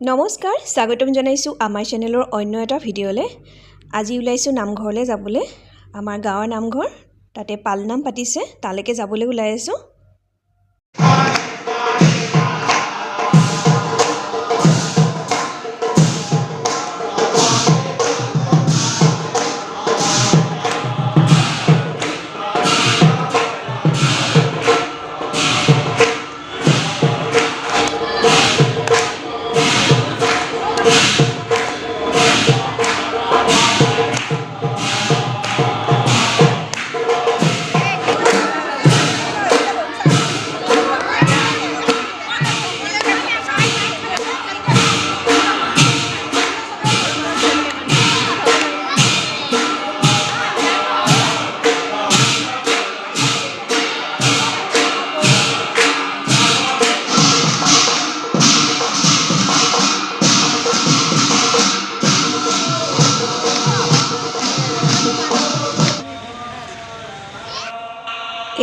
নমস্কাৰ স্বাগতম জনাইছো আমাৰ চেনেলৰ অন্য এটা ভিডিঅ'লে। আজি ওলাইছো নামঘৰলৈ যাবলৈ। আমাৰ গাঁৱৰ নামঘৰ, তাতে পালনাম পাতিছে, তালৈকে যাবলৈ ওলাই আছো।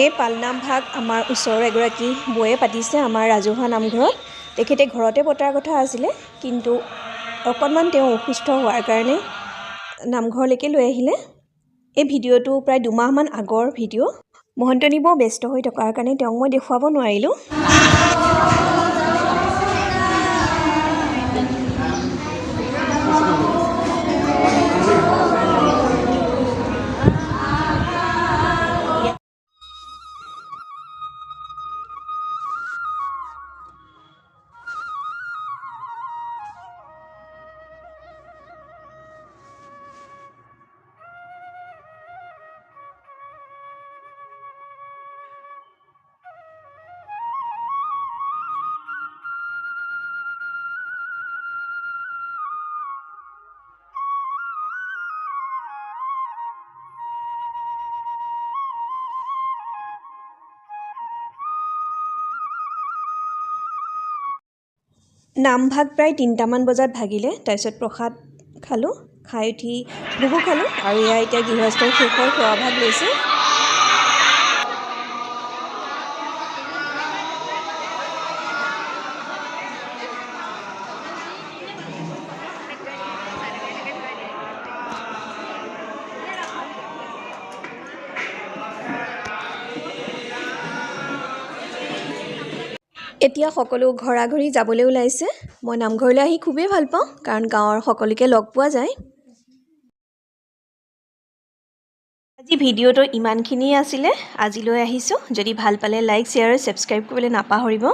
এই পালনাম ভাগ আমাৰ ওচৰৰ এগৰাকী বৌয়ে পাতিছে আমাৰ ৰাজহুৱা নামঘৰত। তেখেতে ঘৰতে পতাৰ কথা আছিলে, কিন্তু অকণমান তেওঁ অসুস্থ হোৱাৰ কাৰণে নামঘৰলৈকে লৈ আহিলে। এই ভিডিঅ'টো প্ৰায় 2 মাহমান আগৰ ভিডিঅ'। মহন্তনী বৰ ব্যস্ত হৈ থকাৰ কাৰণে তেওঁক মই দেখুৱাব নোৱাৰিলোঁ। নামভাগ প্ৰায় 3টামান বজাত ভাগিলে। তাৰপিছত প্ৰসাদ খালোঁ, খাই উঠি ভোগো খালোঁ, আৰু এয়া এতিয়া গৃহস্থই শেষৰ সেৱাভাগ লৈছে। এতিয়া সকলো ঘৰা-ঘৰি যাবলৈ ওলাইছে। মই নামঘৰলৈ আহি খুবেই ভাল পাওঁ, কাৰণ গাঁৱৰ সকলোকে লগ পোৱা যায়। আজি ভিডিঅ'টো ইমানখিনিয়ে আছিলে। আজিলৈ আহিছোঁ। যদি ভাল পালে লাইক, শ্বেয়াৰ আৰু ছাবস্ক্ৰাইব কৰিবলৈ নাপাহৰিব।